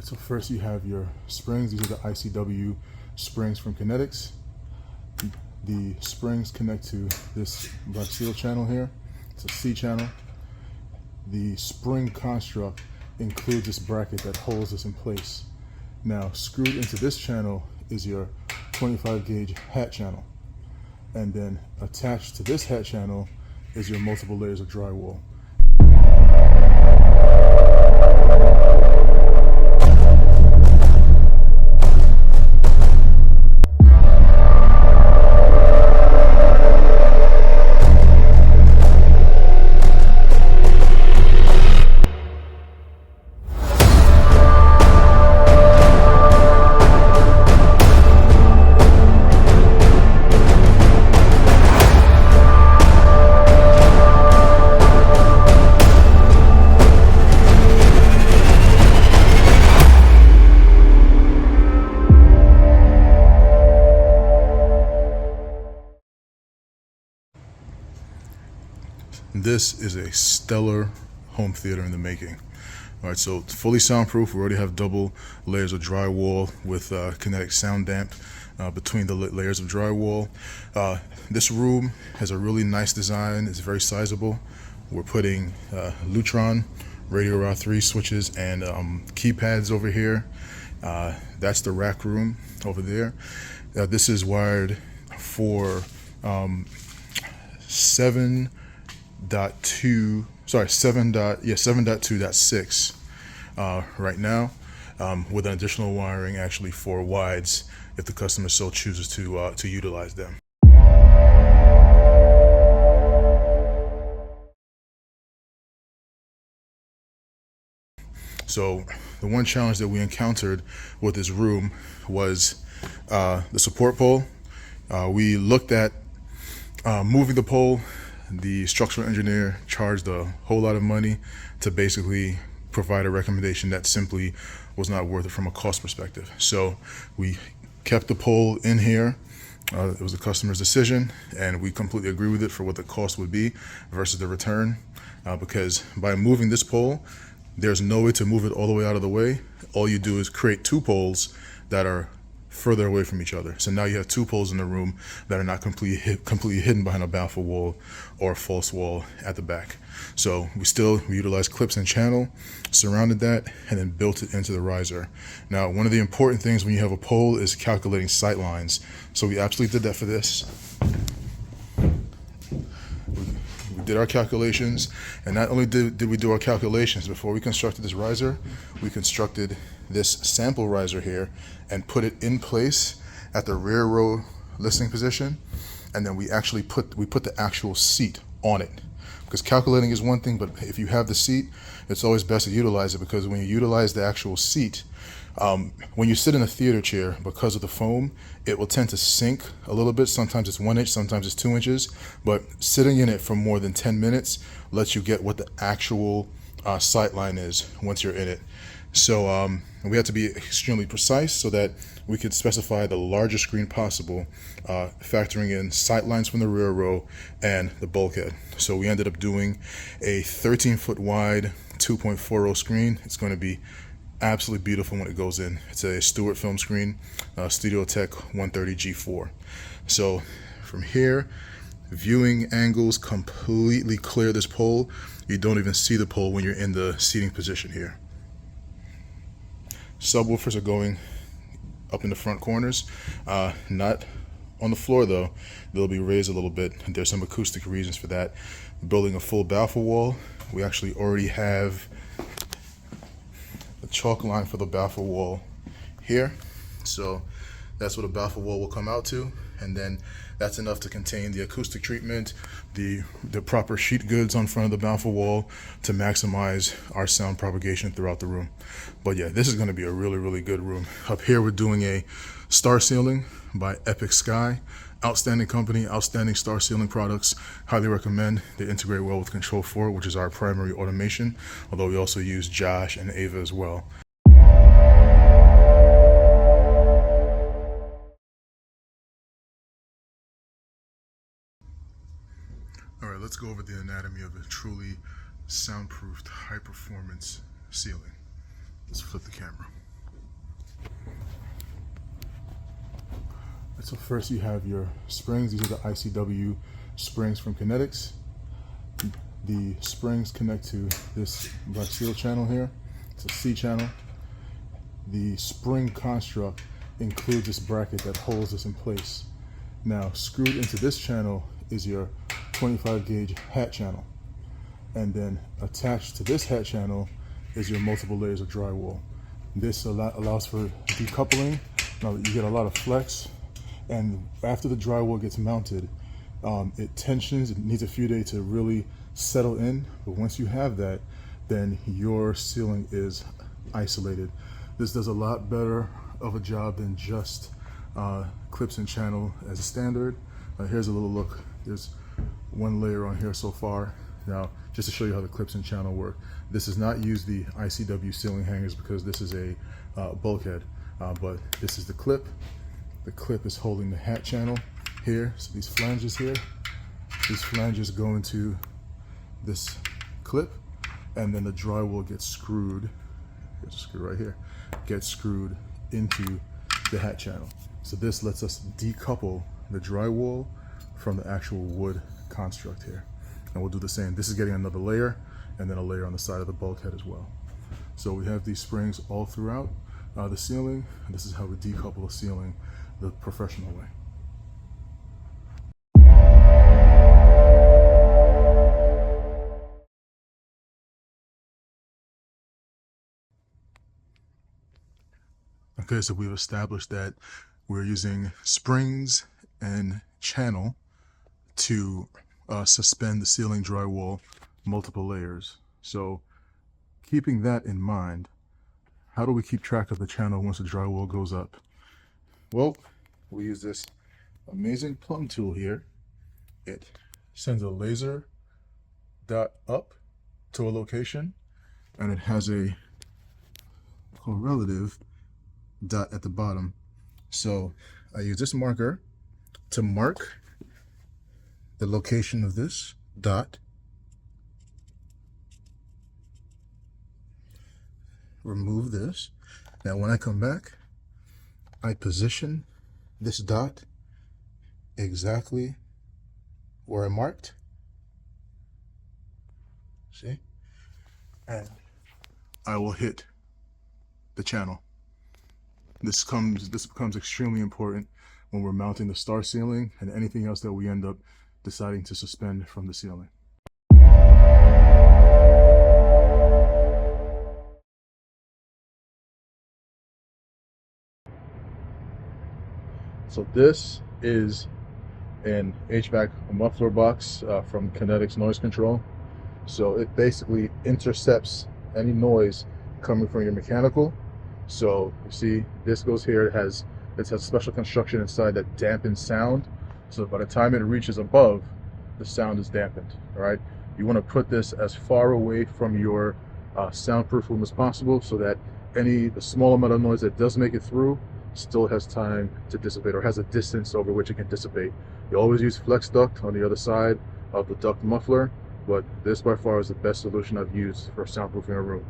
So first you have your springs. These are the ICW springs from Kinetics. The springs connect to this black steel channel here. It's a C channel. The spring construct includes this bracket that holds this in place. Now screwed into this channel is your 25 gauge hat channel. And then attached to this hat channel is your multiple layers of drywall. This is a stellar home theater in the making. All right, so it's fully soundproof. We already have double layers of drywall with kinetic sound damp between the layers of drywall. This room has a really nice design. It's very sizable. We're putting Lutron radio rod 3 switches and keypads over here. That's the rack room over there. This is wired for 7.2.6 right now, with an additional wiring actually for wides if the customer so chooses to utilize them. So the one challenge that we encountered with this room was the support pole. We looked at moving the pole. The structural engineer charged a whole lot of money to basically provide a recommendation that simply was not worth it from a cost perspective. So we kept the pole in here. It was the customer's decision, and we completely agree with it for what the cost would be versus the return, because by moving this pole, there's no way to move it all the way out of the way. All you do is create two poles that are further away from each other. So now you have two poles in the room that are not completely hidden behind a baffle wall or a false wall at the back. So we utilized clips and channel, surrounded that, and then built it into the riser. Now, one of the important things when you have a pole is calculating sight lines. So we absolutely did that for this. We did our calculations, and not only did we do our calculations, before we constructed this riser, we constructed this sample riser here and put it in place at the rear row listening position, and then we put the actual seat on it. Because calculating is one thing, but if you have the seat, it's always best to utilize it, because when you utilize the actual seat, when you sit in a theater chair, because of the foam, it will tend to sink a little bit. Sometimes it's 1 inch, sometimes it's 2 inches, but sitting in it for more than 10 minutes lets you get what the actual sight line is once you're in it. So we had to be extremely precise so that we could specify the largest screen possible, factoring in sight lines from the rear row and the bulkhead. So we ended up doing a 13-foot wide 2.40 screen. It's going to be absolutely beautiful when it goes in. It's a Stewart film screen, Studio Tech 130 G4. So from here, viewing angles completely clear this pole. You don't even see the pole when you're in the seating position here. Subwoofers are going up in the front corners, not on the floor though. They'll be raised a little bit. There's some acoustic reasons for that. Building a full baffle wall, we actually already have a chalk line for the baffle wall here. So that's what a baffle wall will come out to, and then that's enough to contain the acoustic treatment, the proper sheet goods on front of the baffle wall to maximize our sound propagation throughout the room. But yeah, this is going to be a really, really good room. Up here we're doing a star ceiling by Epic Sky. Outstanding company, outstanding star ceiling products. Highly recommend. They integrate well with Control 4, which is our primary automation, although we also use Josh and Ava as well. All right, let's go over the anatomy of a truly soundproofed high performance ceiling. Let's flip the camera. So first you have your springs. These are the ICW springs from Kinetics. The springs connect to this black steel channel here. It's a C channel. The spring construct includes this bracket that holds this in place. Now, screwed into this channel is your 25 gauge hat channel. And then attached to this hat channel is your multiple layers of drywall. This allows for decoupling. Now you get a lot of flex, and after the drywall gets mounted, it tensions. It needs a few days to really settle in, but once you have that, then your ceiling is isolated. This does a lot better of a job than just clips and channel as a standard. Here's a little look. There's one layer on here so far. Now, just to show you how the clips and channel work, this does not use the ICW ceiling hangers because this is a bulkhead, but this is the clip. The clip is holding the hat channel here. So these flanges here, these flanges go into this clip, and then the drywall gets screwed. Here's a screw right here. Gets screwed into the hat channel. So this lets us decouple the drywall from the actual wood construct here. And we'll do the same. This is getting another layer, and then a layer on the side of the bulkhead as well. So we have these springs all throughout the ceiling, and this is how we decouple a ceiling the professional way. Okay, so we've established that we're using springs and channel to suspend the ceiling drywall multiple layers. So keeping that in mind, how do we keep track of the channel once the drywall goes up? Well, we use this amazing plumb tool here. It sends a laser dot up to a location, and it has a correlative dot at the bottom. So I use this marker to mark the location of this dot, remove this. Now when I come back, I position this dot exactly where I marked. See? And I will hit the channel. This becomes extremely important when we're mounting the star ceiling and anything else that we end up deciding to suspend from the ceiling. So this is an HVAC muffler box from Kinetics Noise Control. So it basically intercepts any noise coming from your mechanical. So you see, this goes here. It has special construction inside that dampens sound. So by the time it reaches above, the sound is dampened. All right. You want to put this as far away from your soundproof room as possible, so that the small amount of noise that does make it through still has time to dissipate, or has a distance over which it can dissipate. You always use flex duct on the other side of the duct muffler, but this by far is the best solution I've used for soundproofing a room.